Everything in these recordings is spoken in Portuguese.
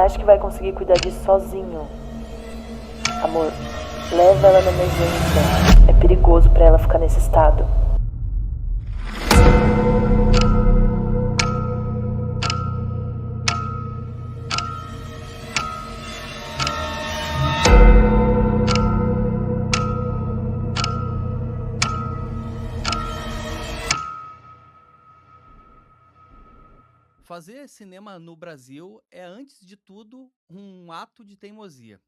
acha que vai conseguir cuidar disso sozinho? Amor, leva ela na emergência. É perigoso pra ela ficar nesse estado. Fazer cinema no Brasil é, antes de tudo, um ato de teimosia.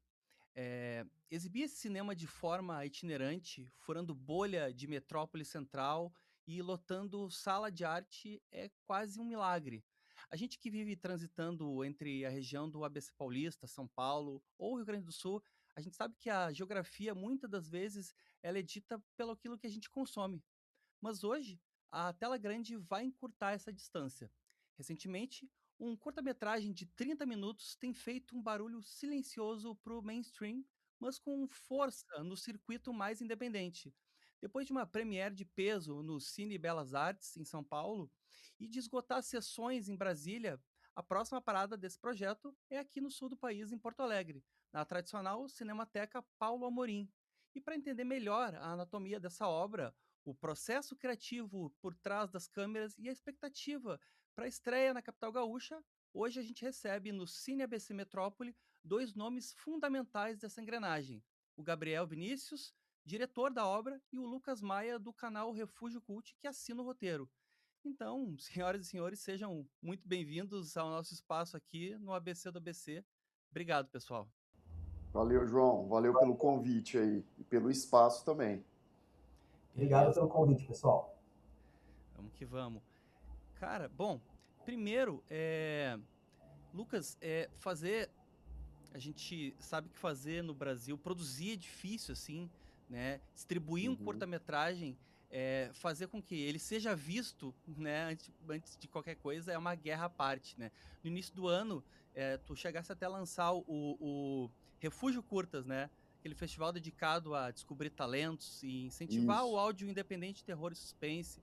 Exibir esse cinema de forma itinerante, furando bolha de metrópole central e lotando sala de arte é quase um milagre. A gente que vive transitando entre a região do ABC Paulista, São Paulo ou Rio Grande do Sul, a gente sabe que a geografia, muitas das vezes, ela é dita pelo aquilo que a gente consome. Mas hoje, a tela grande vai encurtar essa distância. Recentemente, um curta-metragem de 30 minutos tem feito um barulho silencioso para o mainstream, mas com força no circuito mais independente. Depois de uma premiere de peso no Cine Belas Artes, em São Paulo, e de esgotar sessões em Brasília, a próxima parada desse projeto é aqui no sul do país, em Porto Alegre, na tradicional Cinemateca Paulo Amorim. E para entender melhor a anatomia dessa obra, o processo criativo por trás das câmeras e a expectativa para a estreia na capital gaúcha, hoje a gente recebe no Cine ABC Metrópole dois nomes fundamentais dessa engrenagem: o Gabriel Vinícius, diretor da obra, e o Lucas Maia, do canal Refúgio Cult, que assina o roteiro. Então, senhoras e senhores, sejam muito bem-vindos ao nosso espaço aqui no ABC do ABC. Obrigado, pessoal. Valeu, João. Valeu pelo convite aí e pelo espaço também. Obrigado Beleza, pelo convite, pessoal. vamos que vamos. Cara, bom, primeiro, Lucas, fazer. A gente sabe que fazer no Brasil, produzir é difícil, assim, né? Distribuir um Uhum. curta-metragem, fazer com que ele seja visto, né? Antes de qualquer coisa, é uma guerra à parte, né? No início do ano, tu chegasse até a lançar o Refúgio Curtas, né? Aquele festival dedicado a descobrir talentos e incentivar o Isso. áudio independente, terror e suspense,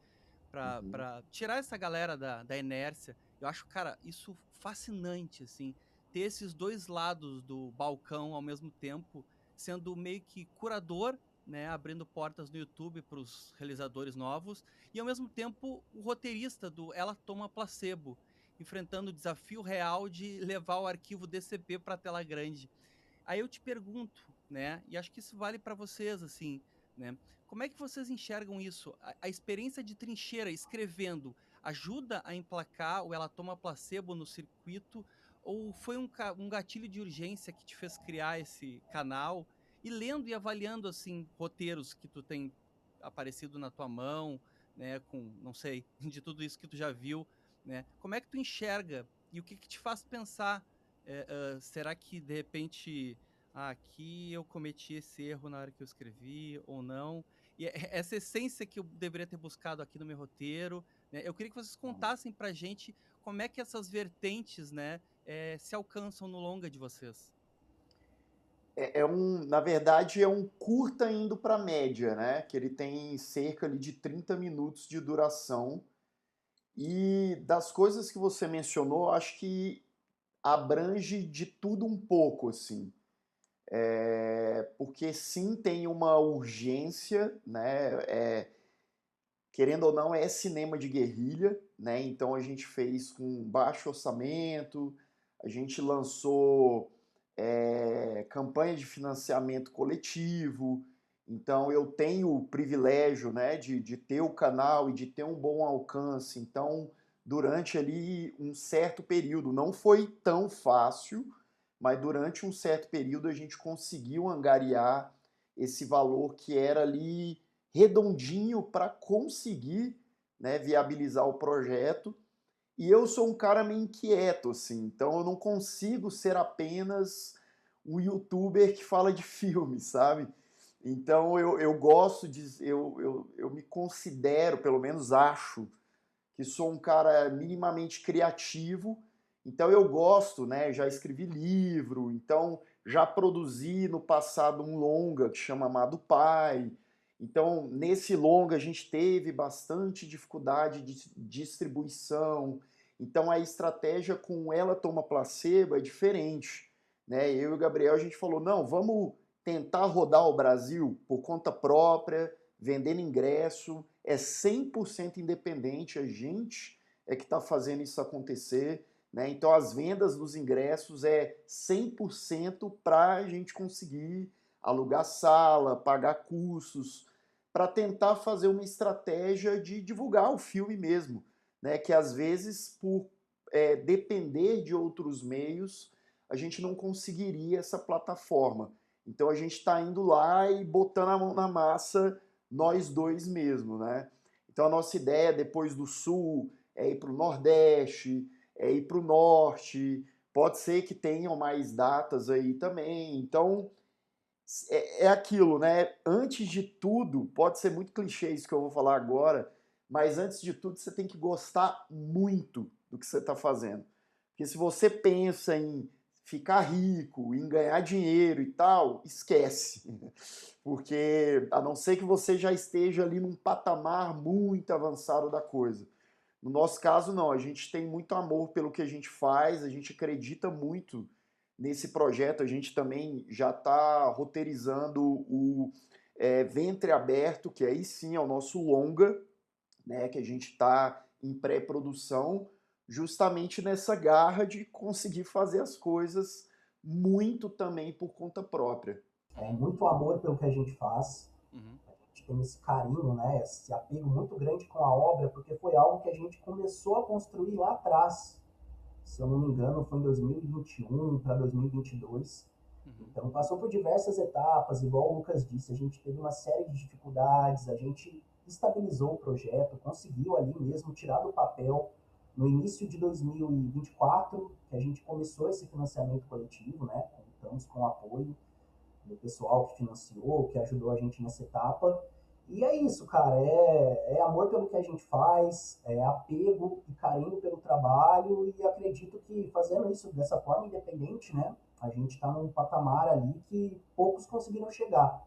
Uhum. para tirar essa galera da inércia. Eu acho, cara, isso fascinante, assim, ter esses dois lados do balcão ao mesmo tempo, sendo meio que curador, né, abrindo portas no YouTube para os realizadores novos, e ao mesmo tempo o roteirista do Ela Toma Placebo, enfrentando o desafio real de levar o arquivo DCP para a tela grande. Aí eu te pergunto, né, e acho que isso vale para vocês, assim, né, como é que vocês enxergam isso? A experiência de trincheira escrevendo ajuda a emplacar o Ela Toma Placebo no circuito, ou foi um gatilho de urgência que te fez criar esse canal? E lendo e avaliando, assim, roteiros que tu tem aparecido na tua mão, né, com, não sei, de tudo isso que tu já viu, né, como é que tu enxerga e o que que te faz pensar, será que de repente, aqui eu cometi esse erro na hora que eu escrevi ou não? E essa essência que eu deveria ter buscado aqui no meu roteiro, né? Eu queria que vocês contassem pra gente como é que essas vertentes, né, se alcançam no longa de vocês. Na verdade, é um curta indo para média, né? Que ele tem cerca ali de 30 minutos de duração. E das coisas que você mencionou, acho que abrange de tudo um pouco, assim. Porque sim, tem uma urgência, né? Querendo ou não, é cinema de guerrilha, né? Então a gente fez com baixo orçamento, a gente lançou campanha de financiamento coletivo. Então eu tenho o privilégio, né, de ter o canal e de ter um bom alcance. Então, durante ali um certo período, não foi tão fácil, mas durante um certo período a gente conseguiu angariar esse valor que era ali redondinho para conseguir, né, viabilizar o projeto. E eu sou um cara meio inquieto, assim, então eu não consigo ser apenas um youtuber que fala de filme, sabe? Então eu gosto de. Eu me considero, pelo menos acho, que sou um cara minimamente criativo. Então eu gosto, né? Já escrevi livro, então já produzi no passado um longa que chama Amado Pai. Então, nesse longa a gente teve bastante dificuldade de distribuição. Então a estratégia com Ela Toma Placebo é diferente, né? Eu e o Gabriel, a gente falou, não, vamos tentar rodar o Brasil por conta própria, vendendo ingresso, é 100% independente, a gente é que está fazendo isso acontecer, né? Então as vendas dos ingressos é 100% para a gente conseguir alugar sala, pagar cursos, para tentar fazer uma estratégia de divulgar o filme mesmo, né? Que às vezes, por depender de outros meios, a gente não conseguiria essa plataforma. Então a gente está indo lá e botando a mão na massa nós dois mesmo, né? Então a nossa ideia depois do Sul é ir para o Nordeste, é ir para o Norte, pode ser que tenham mais datas aí também. Então é aquilo, né? Antes de tudo, pode ser muito clichê isso que eu vou falar agora, mas antes de tudo você tem que gostar muito do que você está fazendo. Porque se você pensa em ficar rico, em ganhar dinheiro e tal, esquece. Porque a não ser que você já esteja ali num patamar muito avançado da coisa. No nosso caso, não. A gente tem muito amor pelo que a gente faz, a gente acredita muito nesse projeto. A gente também já está roteirizando o Ventre Aberto, que aí sim é o nosso longa, né, que a gente está em pré-produção, justamente nessa garra de conseguir fazer as coisas muito também por conta própria. É muito amor pelo que a gente faz. Uhum. A gente tem esse carinho, né? Esse apego muito grande com a obra, porque foi algo que a gente começou a construir lá atrás. Se eu não me engano, foi em 2021 para 2022. Uhum. Então passou por diversas etapas, igual o Lucas disse, a gente teve uma série de dificuldades, a gente estabilizou o projeto, conseguiu ali mesmo tirar do papel no início de 2024, que a gente começou esse financiamento coletivo, né? Contamos com o apoio do pessoal que financiou, que ajudou a gente nessa etapa. E é isso, cara, é amor pelo que a gente faz, é apego e carinho pelo trabalho, e acredito que fazendo isso dessa forma independente, né, a gente está num patamar ali que poucos conseguiram chegar.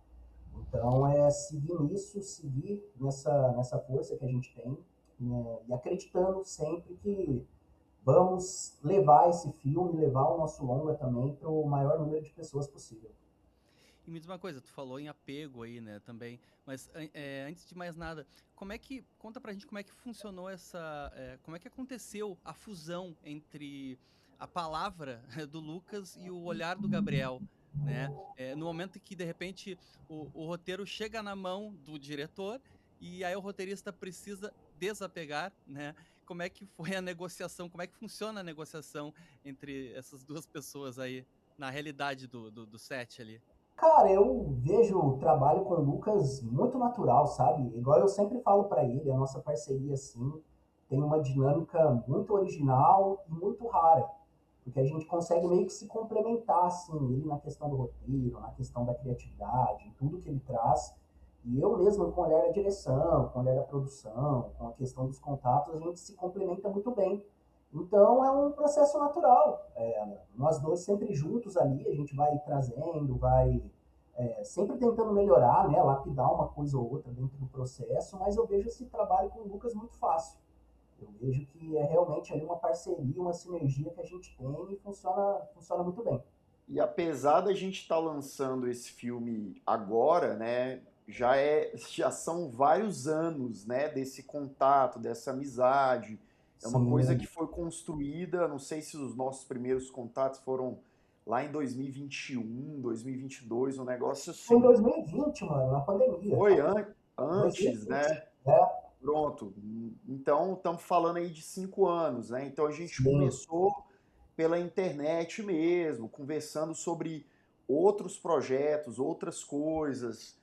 Então é seguir nisso, seguir nessa força que a gente tem, né, e acreditando sempre que vamos levar esse filme, levar o nosso longa também para o maior número de pessoas possível. E me diz uma coisa, tu falou em apego aí, né, também, mas antes de mais nada, conta pra gente como é que funcionou como é que aconteceu a fusão entre a palavra do Lucas e o olhar do Gabriel, né? No momento em que, de repente, o roteiro chega na mão do diretor e aí o roteirista precisa desapegar, né? Como é que foi a negociação, como é que funciona a negociação entre essas duas pessoas aí, na realidade do set ali? Cara, eu vejo o trabalho com o Lucas muito natural, sabe? Igual eu sempre falo pra ele, a nossa parceria, assim, tem uma dinâmica muito original e muito rara. Porque a gente consegue meio que se complementar, assim, ele na questão do roteiro, na questão da criatividade, tudo que ele traz. E eu mesmo, com o olhar da direção, com o olhar da produção, com a questão dos contatos, a gente se complementa muito bem. Então é um processo natural. Nós dois sempre juntos ali, a gente vai trazendo, vai sempre tentando melhorar, né, lapidar uma coisa ou outra dentro do processo, mas eu vejo esse trabalho com o Lucas muito fácil. Eu vejo que é realmente ali uma parceria, uma sinergia que a gente tem e funciona muito bem. E apesar da gente estar lançando esse filme agora, né, já são vários anos, né, desse contato, dessa amizade. É uma coisa Sim. que foi construída, não sei se os nossos primeiros contatos foram lá em 2021, 2022, um negócio Foi em assim. 2020, mano, na pandemia. Foi antes, 2020, né? né? Pronto. Então, estamos falando aí de 5 anos, né? Então, a gente Sim. começou pela internet mesmo, conversando sobre outros projetos, outras coisas.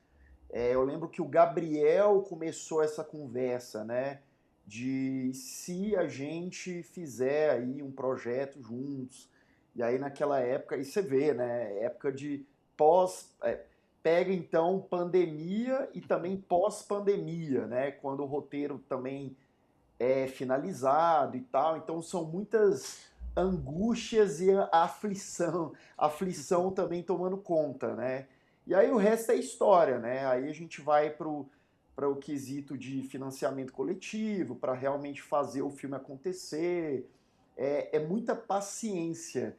Eu lembro que o Gabriel começou essa conversa, né? De se a gente fizer aí um projeto juntos. E aí naquela época, aí você vê, né? Época de pós. Pega então pandemia e também pós-pandemia, né? Quando o roteiro também é finalizado e tal. Então são muitas angústias e aflição também tomando conta, né? E aí o resto é história, né? Aí a gente vai para o quesito de financiamento coletivo, para realmente fazer o filme acontecer. é muita paciência.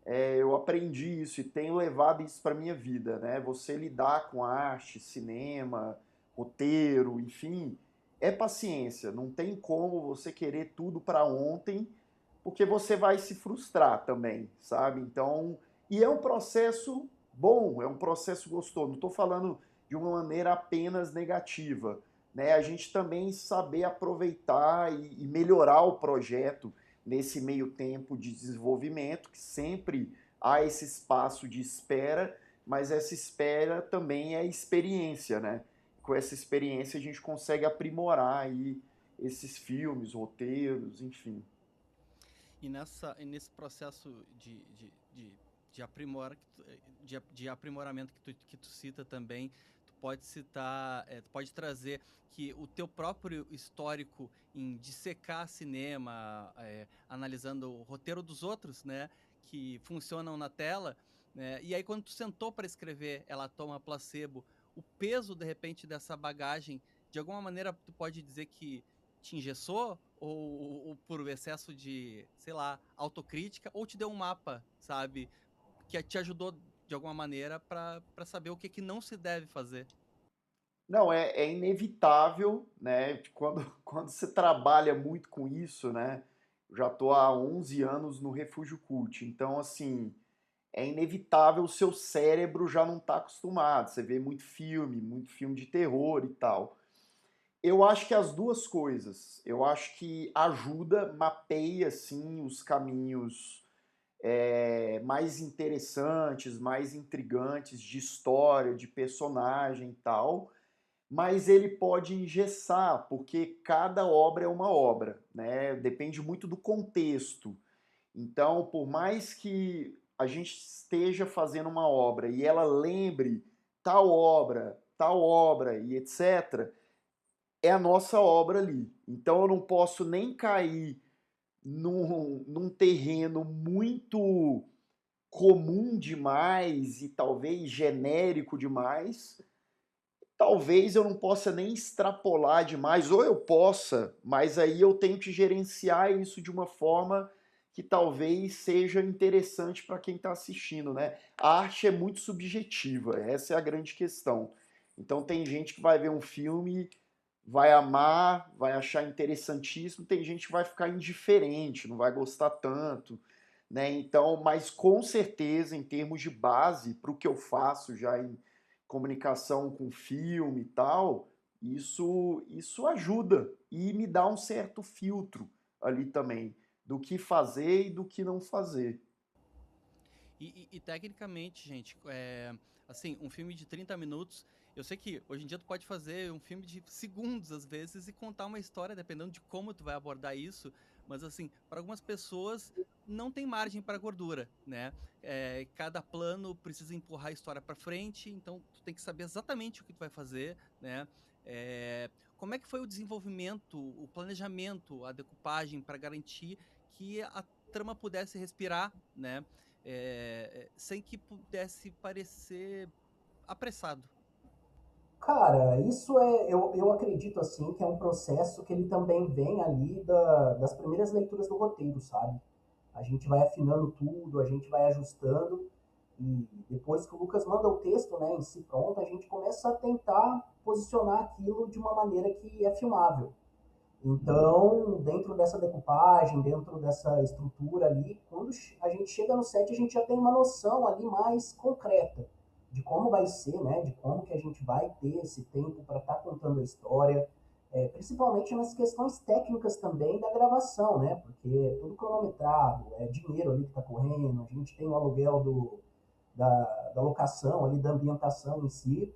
Eu aprendi isso e tenho levado isso para minha vida, né? Você lidar com arte, cinema, roteiro, enfim, é paciência. Não tem como você querer tudo para ontem, porque você vai se frustrar também, sabe? Então, e é um processo bom, é um processo gostoso. Não estou falando de uma maneira apenas negativa, né? A gente também saber aproveitar e melhorar o projeto nesse meio tempo de desenvolvimento, que sempre há esse espaço de espera, mas essa espera também é experiência, né? Com essa experiência a gente consegue aprimorar aí esses filmes, roteiros, enfim. E nesse processo de, de aprimoramento que tu cita também, tu pode citar, tu pode trazer que o teu próprio histórico em dissecar cinema, analisando o roteiro dos outros, né, que funcionam na tela, né, e aí quando tu sentou para escrever Ela Toma Placebo, o peso, de repente, dessa bagagem, de alguma maneira tu pode dizer que te engessou ou por excesso de, sei lá, autocrítica, ou te deu um mapa, sabe, que te ajudou de alguma maneira para saber o que que não se deve fazer. Não, é inevitável, né? Quando você trabalha muito com isso, né? Eu já estou há 11 anos no Refúgio Cult, então, assim, é inevitável o seu cérebro já não está acostumado. Você vê muito filme de terror e tal. Eu acho que as duas coisas. Eu acho que ajuda, mapeia, assim, os caminhos mais interessantes, mais intrigantes de história, de personagem e tal, mas ele pode engessar, porque cada obra é uma obra, né? Depende muito do contexto. Então, por mais que a gente esteja fazendo uma obra e ela lembre tal obra e etc., é a nossa obra ali. Então eu não posso nem cair num terreno muito comum demais e talvez genérico demais. Talvez eu não possa nem extrapolar demais, ou eu possa, mas aí eu tenho que gerenciar isso de uma forma que talvez seja interessante para quem está assistindo, né? A arte é muito subjetiva, essa é a grande questão. Então tem gente que vai ver um filme, vai amar, vai achar interessantíssimo, tem gente que vai ficar indiferente, não vai gostar tanto, né? Então, mas com certeza, em termos de base, para o que eu faço já em comunicação com filme e tal, isso ajuda e me dá um certo filtro ali também do que fazer e do que não fazer. E tecnicamente, gente, assim, um filme de 30 minutos, eu sei que hoje em dia tu pode fazer um filme de segundos, às vezes, e contar uma história, dependendo de como tu vai abordar isso, mas assim, para algumas pessoas não tem margem para gordura, né? Cada plano precisa empurrar a história para frente, então tu tem que saber exatamente o que tu vai fazer, né? Como é que foi o desenvolvimento, o planejamento, a decupagem para garantir que a trama pudesse respirar, né? Sem que pudesse parecer apressado. Cara, isso eu acredito assim que é um processo que ele também vem ali das primeiras leituras do roteiro, sabe? A gente vai afinando tudo, a gente vai ajustando e depois que o Lucas manda o texto, né, em si pronto, a gente começa a tentar posicionar aquilo de uma maneira que é filmável. Então, dentro dessa decupagem, dentro dessa estrutura ali, quando a gente chega no set, a gente já tem uma noção ali mais concreta de como vai ser, né? De como que a gente vai ter esse tempo para estar contando a história, principalmente nas questões técnicas também da gravação, né? Porque é tudo cronometrado, é dinheiro ali que está correndo, a gente tem o aluguel da locação ali, da ambientação em si.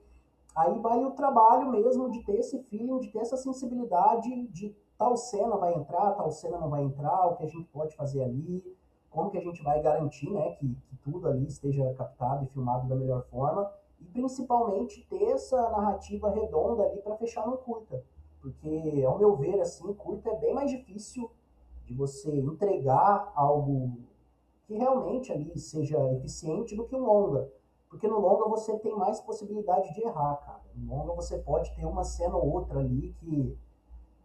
Aí vai o trabalho mesmo de ter esse feeling, de ter essa sensibilidade de tal cena vai entrar, tal cena não vai entrar, o que a gente pode fazer ali, como que a gente vai garantir, né, que tudo ali esteja captado e filmado da melhor forma, e principalmente ter essa narrativa redonda ali para fechar no curta. Porque, ao meu ver, assim, curta é bem mais difícil de você entregar algo que realmente ali seja eficiente do que um longa. Porque no longa você tem mais possibilidade de errar, cara. No longa você pode ter uma cena ou outra ali que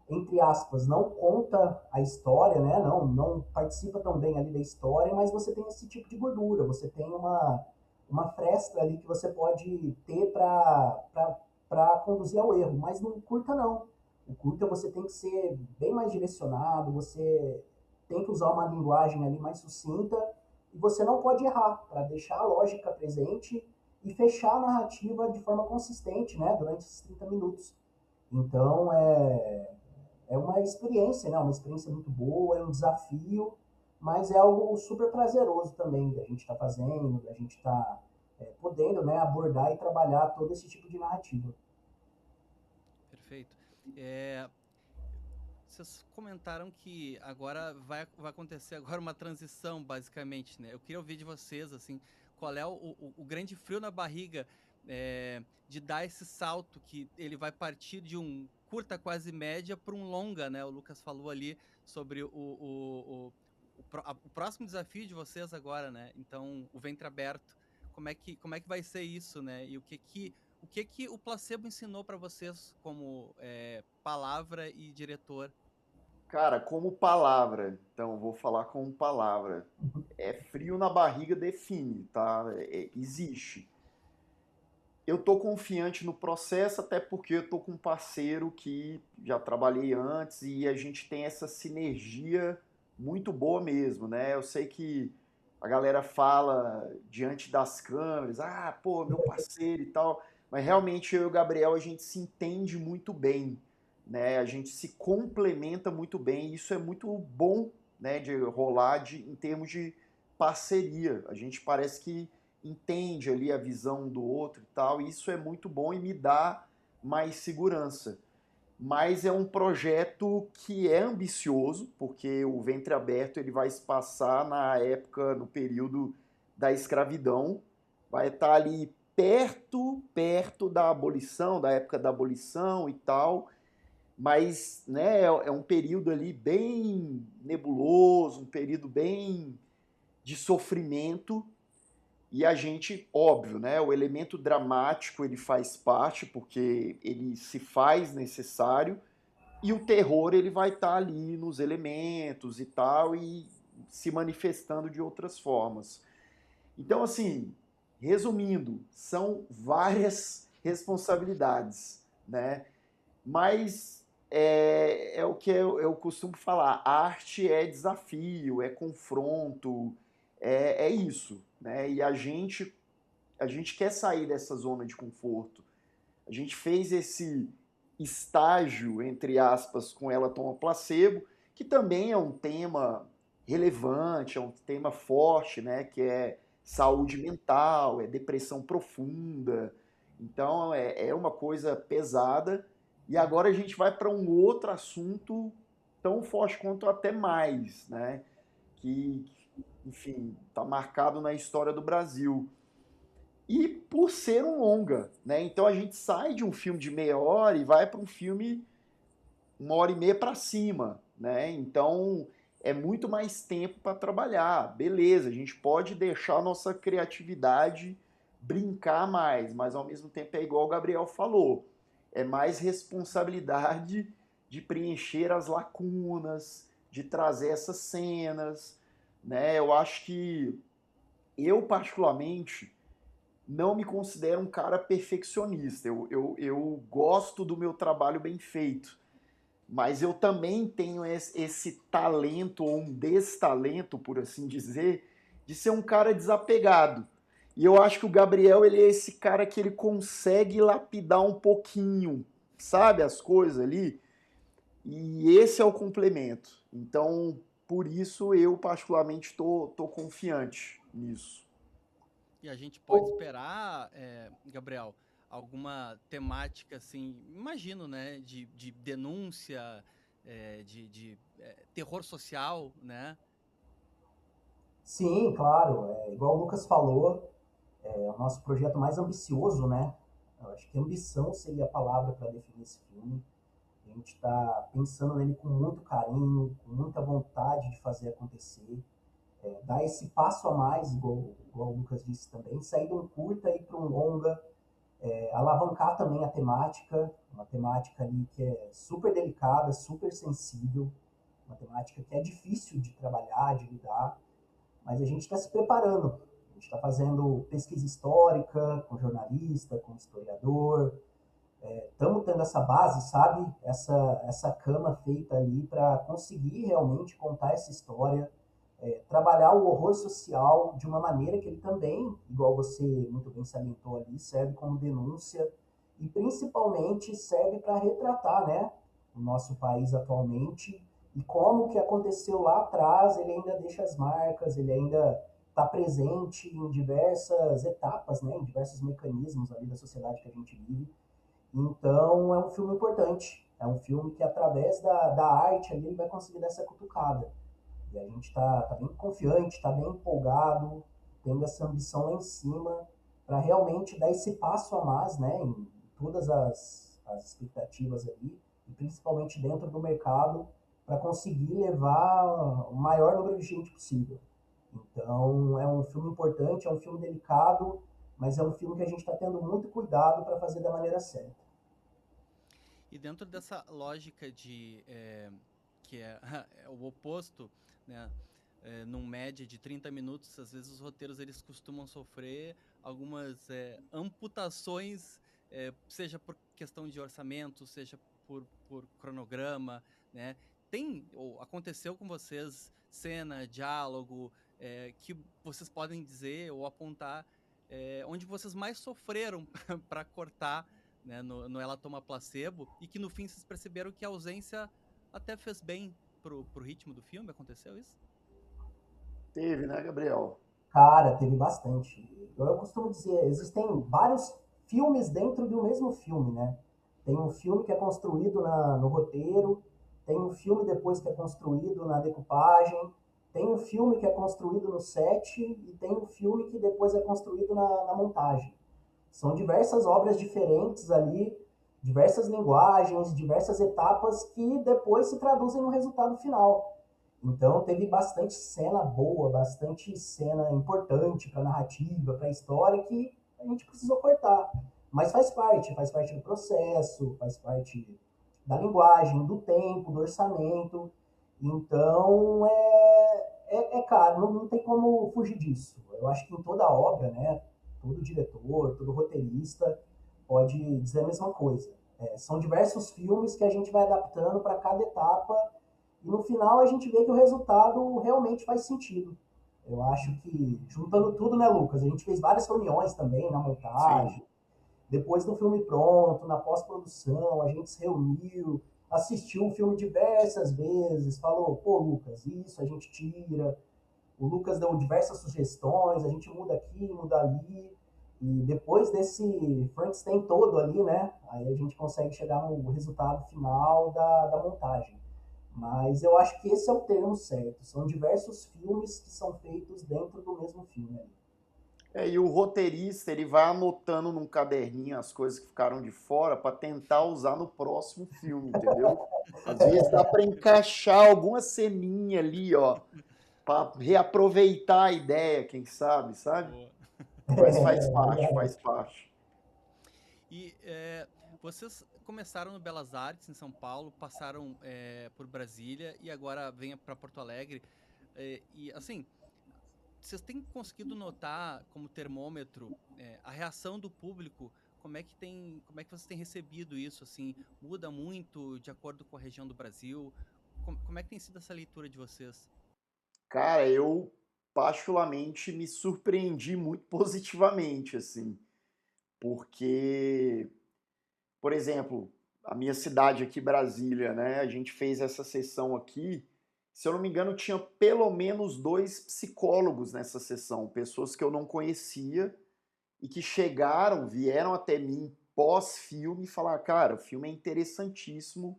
entre aspas, não conta a história, né? Não participa tão bem ali da história, mas você tem esse tipo de gordura, você tem uma fresta ali que você pode ter para conduzir ao erro, mas no curta não. O curta você tem que ser bem mais direcionado, você tem que usar uma linguagem ali mais sucinta e você não pode errar para deixar a lógica presente e fechar a narrativa de forma consistente, né, durante esses 30 minutos. Então, é uma experiência, né, uma experiência muito boa, é um desafio, mas é algo super prazeroso também da gente estar fazendo, da gente estar podendo, né, abordar e trabalhar todo esse tipo de narrativa. Perfeito. É, vocês comentaram que agora vai acontecer agora uma transição, basicamente, né? Eu queria ouvir de vocês, assim, qual é o grande frio na barriga de dar esse salto que ele vai partir de um curta quase média para um longa, né? O Lucas falou ali sobre o próximo desafio de vocês agora, né? Então, o ventre aberto. Como é que vai ser isso, né? E o que o placebo ensinou para vocês como palavra e diretor? Cara, como palavra, então vou falar como palavra. É frio na barriga define, tá? Existe. Eu tô confiante no processo, até porque eu tô com um parceiro que já trabalhei antes e a gente tem essa sinergia muito boa mesmo, né? Eu sei que a galera fala diante das câmeras, ah, pô, meu parceiro e tal, mas realmente eu e o Gabriel a gente se entende muito bem, né? A gente se complementa muito bem, e isso é muito bom, né, de rolar em termos de parceria. A gente parece que entende ali a visão do outro e tal, e isso é muito bom e me dá mais segurança. Mas é um projeto que é ambicioso, porque o Ventre Aberto ele vai se passar na época, no período da escravidão, vai estar ali perto da abolição, da época da abolição e tal, mas né, é um período ali bem nebuloso, um período bem de sofrimento, e a gente, óbvio, né, o elemento dramático ele faz parte, porque ele se faz necessário, e o terror ele vai estar ali nos elementos e tal, e se manifestando de outras formas. Então, assim, resumindo, são várias responsabilidades, né? Mas é o que eu costumo falar, arte é desafio, é confronto, é isso, né? E a gente quer sair dessa zona de conforto. A gente fez esse estágio, entre aspas, com Ela Toma Placebo, que também é um tema relevante, é um tema forte, né? Que é saúde mental, é depressão profunda. Então é uma coisa pesada. E agora a gente vai para um outro assunto tão forte quanto até mais, né? Que, enfim, está marcado na história do Brasil. E por ser um longa, né? Então a gente sai de um filme de meia hora e vai para um filme 1 hora e meia para cima, né? Então é muito mais tempo para trabalhar. Beleza, a gente pode deixar a nossa criatividade brincar mais, mas ao mesmo tempo é igual o Gabriel falou, é mais responsabilidade de preencher as lacunas, de trazer essas cenas, né? Eu acho que eu particularmente não me considero um cara perfeccionista. Eu gosto do meu trabalho bem feito. Mas eu também tenho esse talento, ou um destalento, por assim dizer, de ser um cara desapegado. E eu acho que o Gabriel, ele é esse cara que ele consegue lapidar um pouquinho, sabe, as coisas ali. E esse é o complemento. Então, por isso, eu particularmente tô confiante nisso. E a gente pode esperar, Gabriel, alguma temática assim, imagino, né, de denúncia, terror social, né? Sim, claro. Igual o Lucas falou, é o nosso projeto mais ambicioso, né? Eu acho que ambição seria a palavra para definir esse filme. A gente está pensando nele com muito carinho, com muita vontade de fazer acontecer. Dar esse passo a mais, igual o Lucas disse também, sair de um curta e ir para um longa, alavancar também a temática, uma temática ali que é super delicada, super sensível, uma temática que é difícil de trabalhar, de lidar, mas a gente está se preparando. A gente está fazendo pesquisa histórica com jornalista, com historiador. Estamos tendo essa base, sabe? Essa cama feita ali para conseguir realmente contar essa história, trabalhar o horror social de uma maneira que ele também, igual você muito bem salientou ali, serve como denúncia e principalmente serve para retratar, né, o nosso país atualmente e como que aconteceu lá atrás, ele ainda deixa as marcas, ele ainda está presente em diversas etapas, né, em diversos mecanismos ali da sociedade que a gente vive. Então é um filme importante, é um filme que através da arte ali ele vai conseguir dar essa cutucada. E a gente tá bem confiante, tá bem empolgado, tendo essa ambição lá em cima para realmente dar esse passo a mais, né, em todas as expectativas ali, e principalmente dentro do mercado, para conseguir levar o maior número de gente possível. Então é um filme importante, é um filme delicado, mas é um filme que a gente está tendo muito cuidado para fazer da maneira certa. E dentro dessa lógica de que é, é o oposto, né? Num média de 30 minutos, às vezes os roteiros eles costumam sofrer algumas amputações, seja por questão de orçamento, seja por cronograma, né? Ou aconteceu com vocês cena, diálogo, que vocês podem dizer ou apontar onde vocês mais sofreram para cortar, né, no Ela Toma Placebo, e que no fim vocês perceberam que a ausência até fez bem pro ritmo do filme? Aconteceu isso? Teve, né, Gabriel? Cara, teve bastante. Eu costumo dizer, existem vários filmes dentro de um mesmo filme, né? Tem um filme que é construído no roteiro, tem um filme depois que é construído na decupagem, tem um filme que é construído no set e tem um filme que depois é construído na montagem. São diversas obras diferentes ali, diversas linguagens, diversas etapas que depois se traduzem no resultado final. Então teve bastante cena boa, bastante cena importante para a narrativa, para a história que a gente precisou cortar. Mas faz parte do processo, faz parte da linguagem, do tempo, do orçamento. Então caro, não tem como fugir disso. Eu acho que em toda obra, né, todo diretor, todo roteirista pode dizer a mesma coisa. São diversos filmes que a gente vai adaptando para cada etapa e no final a gente vê que o resultado realmente faz sentido. Eu acho que, juntando tudo, né, Lucas? A gente fez várias reuniões também na montagem. Sim. Depois do filme pronto, na pós-produção, a gente se reuniu, assistiu o filme diversas vezes, falou, pô, Lucas, isso a gente tira. O Lucas deu diversas sugestões, a gente muda aqui, muda ali. E depois desse Frankenstein todo ali, né? Aí a gente consegue chegar no resultado final da montagem. Mas eu acho que esse é o termo certo. São diversos filmes que são feitos dentro do mesmo filme. E o roteirista ele vai anotando num caderninho as coisas que ficaram de fora para tentar usar no próximo filme, entendeu? Às vezes dá para encaixar alguma ceninha ali, ó, para reaproveitar a ideia, quem sabe? Boa. Mas faz parte, faz parte. E vocês começaram no Belas Artes, em São Paulo, passaram por Brasília e agora vêm para Porto Alegre. E assim, vocês têm conseguido notar como termômetro a reação do público? Como é que vocês têm recebido isso? Assim, muda muito de acordo com a região do Brasil? Como é que tem sido essa leitura de vocês? Cara, eu particularmente me surpreendi muito positivamente, assim, porque, por exemplo, a minha cidade aqui, Brasília, né? A gente fez essa sessão aqui. Se eu não me engano, tinha pelo menos 2 psicólogos nessa sessão, pessoas que eu não conhecia e que vieram até mim pós-filme e falaram, cara, o filme é interessantíssimo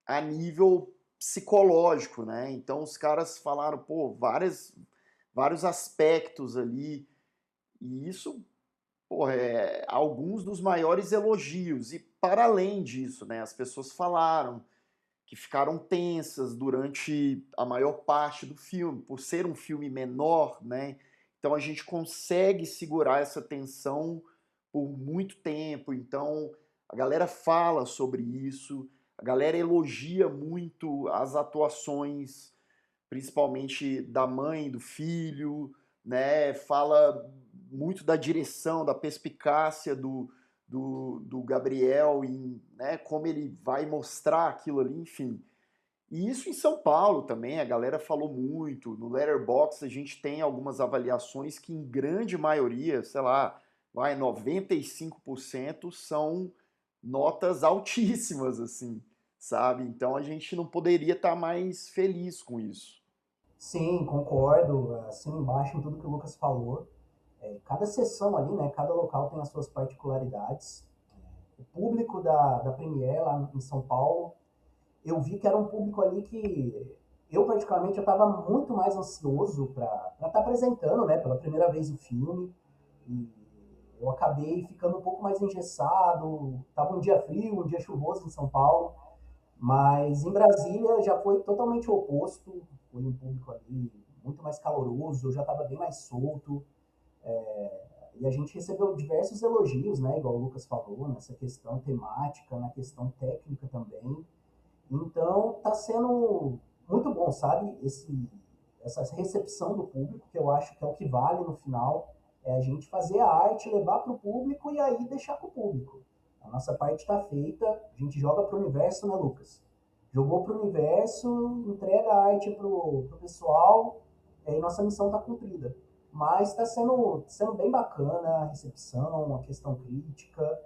a nível psicológico, né? Então os caras falaram, pô, vários aspectos ali, e isso, pô, é alguns dos maiores elogios. E para além disso, né, as pessoas falaram que ficaram tensas durante a maior parte do filme, por ser um filme menor, né? Então a gente consegue segurar essa tensão por muito tempo. Então a galera fala sobre isso, a galera elogia muito as atuações, principalmente da mãe, do filho, né? Fala muito da direção, da perspicácia do Gabriel, em, né, como ele vai mostrar aquilo ali, enfim. E isso em São Paulo também, a galera falou muito. No Letterboxd a gente tem algumas avaliações que, em grande maioria, sei lá, vai 95% são notas altíssimas, assim, sabe? Então a gente não poderia estar mais feliz com isso. Sim, concordo, assino embaixo em tudo que o Lucas falou. Cada sessão ali, né, cada local tem as suas particularidades. O público da Premiere lá em São Paulo, eu vi que era um público ali que eu particularmente eu estava muito mais ansioso para estar apresentando, né, pela primeira vez o filme. E eu acabei ficando um pouco mais engessado. Tava um dia frio, um dia chuvoso em São Paulo, mas em Brasília já foi totalmente o oposto. Foi um público ali muito mais caloroso, eu já estava bem mais solto. E a gente recebeu diversos elogios, né, igual o Lucas falou, nessa questão temática, na questão técnica também. Então, tá sendo muito bom, sabe? Essa recepção do público, que eu acho que é o que vale no final, é a gente fazer a arte, levar para o público e aí deixar para o público. A nossa parte está feita, a gente joga para o universo, né, Lucas? Jogou para o universo, entrega a arte para o pessoal, e aí nossa missão está cumprida. Mas está sendo bem bacana a recepção, a questão crítica,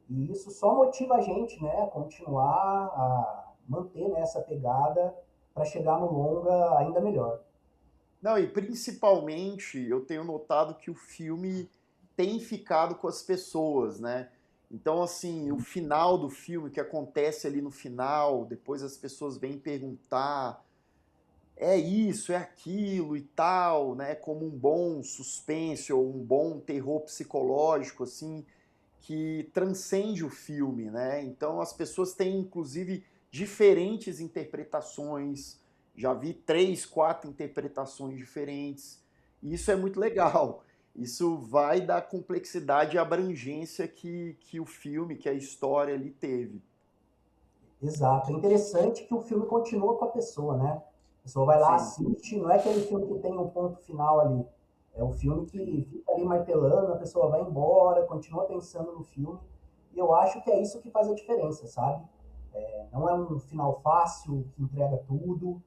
e isso só motiva a gente, né, a continuar, a manter, né, essa pegada para chegar no longa ainda melhor. Não, e principalmente eu tenho notado que o filme tem ficado com as pessoas, né? Então, assim, o final do filme, o que acontece ali no final, depois as pessoas vêm perguntar, é isso, é aquilo e tal, né? Como um bom suspense ou um bom terror psicológico, assim, que transcende o filme, né? Então as pessoas têm, inclusive, diferentes interpretações. Já vi 3, 4 interpretações diferentes. E isso é muito legal. Isso vai da complexidade e abrangência que o filme, que a história ali teve. Exato. É interessante que o filme continua com a pessoa, né? A pessoa vai lá, Sim. assiste, não é aquele filme que tem um ponto final ali. É o filme que fica ali martelando, a pessoa vai embora, continua pensando no filme. E eu acho que é isso que faz a diferença, sabe? Não é um final fácil, que entrega tudo.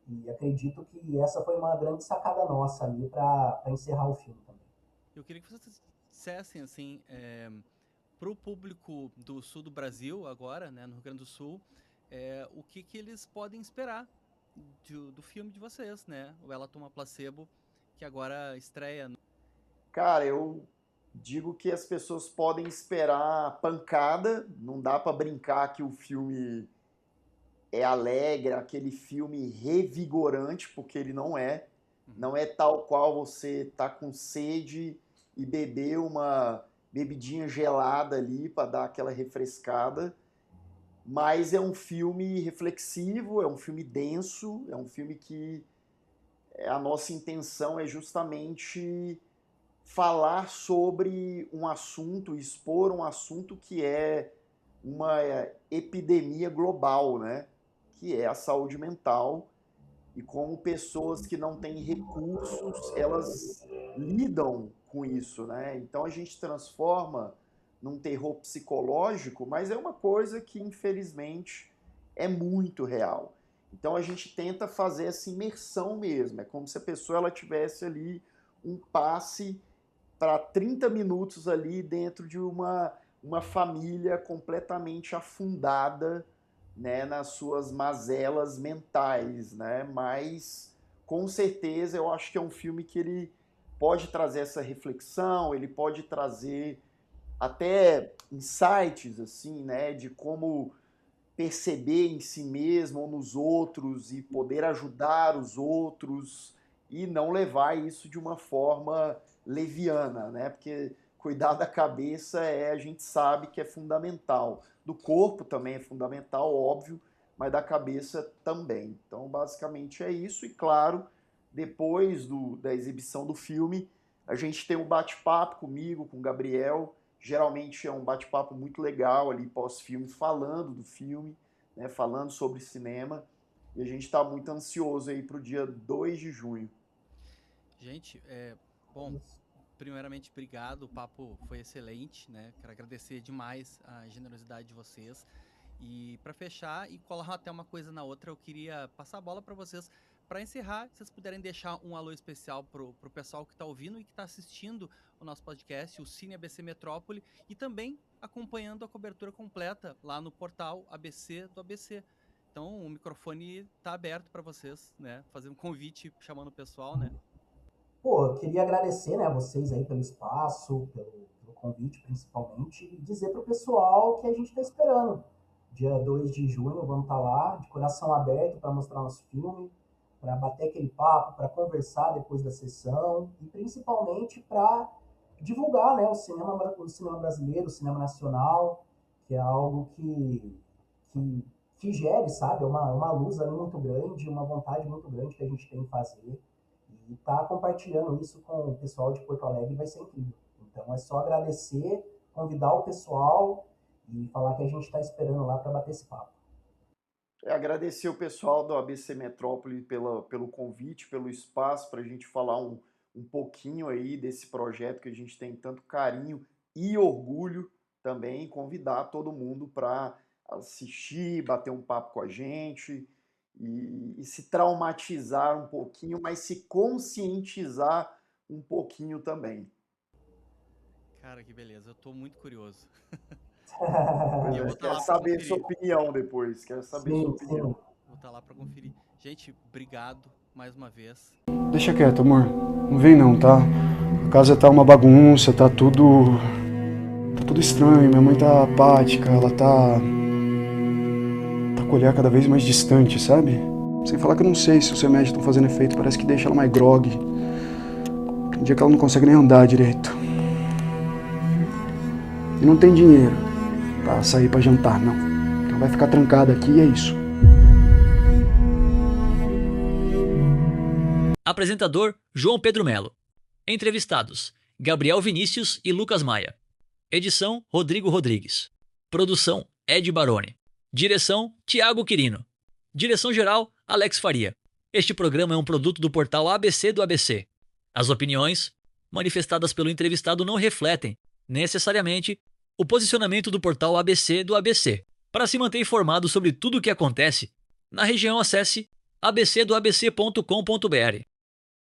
E acredito que essa foi uma grande sacada nossa ali para encerrar o filme também. Eu queria que vocês dissessem, assim, pro público do sul do Brasil, agora, né, no Rio Grande do Sul, o que eles podem esperar do filme de vocês, né? O Ela Toma Placebo, que agora estreia. Cara, eu digo que as pessoas podem esperar pancada, não dá pra brincar que o filme é alegre, aquele filme revigorante, porque ele não é. Não é tal qual você tá com sede e beber uma bebidinha gelada ali para dar aquela refrescada. Mas é um filme reflexivo, é um filme denso, é um filme que a nossa intenção é justamente falar sobre um assunto, expor um assunto que é uma epidemia global, né? Que é a saúde mental e como pessoas que não têm recursos, elas lidam com isso, né? Então a gente transforma num terror psicológico, mas é uma coisa que infelizmente é muito real. Então a gente tenta fazer essa imersão mesmo, é como se a pessoa ela tivesse ali um passe para 30 minutos ali dentro de uma família completamente afundada, né, nas suas mazelas mentais, né? Mas com certeza eu acho que é um filme que ele pode trazer essa reflexão, ele pode trazer até insights assim, né, de como perceber em si mesmo ou nos outros e poder ajudar os outros e não levar isso de uma forma leviana, né? Porque cuidar da cabeça a gente sabe que é fundamental. Do corpo também é fundamental, óbvio, mas da cabeça também. Então, basicamente é isso. E claro, depois da exibição do filme, a gente tem um bate-papo comigo, com o Gabriel, Geralmente é um bate-papo muito legal ali pós-filme, falando do filme, né, falando sobre cinema. E a gente está muito ansioso aí para o dia 2 de junho. Gente, bom, primeiramente, obrigado, o papo foi excelente, né? Quero agradecer demais a generosidade de vocês. E para fechar e colar até uma coisa na outra, eu queria passar a bola para vocês. Para encerrar, se vocês puderem deixar um alô especial pro pessoal que está ouvindo e que está assistindo o nosso podcast, o Cine ABC Metrópole, e também acompanhando a cobertura completa lá no portal ABC do ABC. Então, o microfone está aberto para vocês, né? Fazer um convite chamando o pessoal, né? Pô, eu queria agradecer, né, a vocês aí pelo espaço, pelo convite principalmente, e dizer pro pessoal que a gente está esperando. Dia 2 de junho vamos estar lá, de coração aberto para mostrar nosso filme, para bater aquele papo, para conversar depois da sessão e principalmente para divulgar, né, o cinema brasileiro, o cinema nacional, que é algo que gere, sabe, uma luz ali muito grande, uma vontade muito grande que a gente tem em fazer. E estar compartilhando isso com o pessoal de Porto Alegre vai ser incrível. Então é só agradecer, convidar o pessoal e falar que a gente está esperando lá para bater esse papo. Agradecer o pessoal do ABC Metrópole pelo convite, pelo espaço para a gente falar um pouquinho aí desse projeto que a gente tem tanto carinho e orgulho também, convidar todo mundo para assistir, bater um papo com a gente e se traumatizar um pouquinho, mas se conscientizar um pouquinho também. Cara, que beleza, eu tô muito curioso. Eu quero saber a sua opinião depois, quero saber a sua opinião. Vou estar lá para conferir. Gente, obrigado mais uma vez. Deixa quieto, amor. Não vem não, tá? A casa tá uma bagunça, tá tudo estranho. Minha mãe tá apática, ela tá com o olhar cada vez mais distante, sabe? Sem falar que eu não sei se os remédios estão fazendo efeito, parece que deixa ela mais grogue. Tem dia que ela não consegue nem andar direito. E não tem dinheiro pra sair pra jantar, não. Então vai ficar trancada aqui e é isso. Apresentador João Pedro Melo. Entrevistados Gabriel Vinícius e Lucas Maia. Edição Rodrigo Rodrigues. Produção Ed Baroni. Direção Tiago Quirino. Direção-geral Alex Faria. Este programa é um produto do portal ABC do ABC. As opiniões manifestadas pelo entrevistado não refletem, necessariamente, o posicionamento do portal ABC do ABC. Para se manter informado sobre tudo o que acontece, na região acesse abcdoabc.com.br.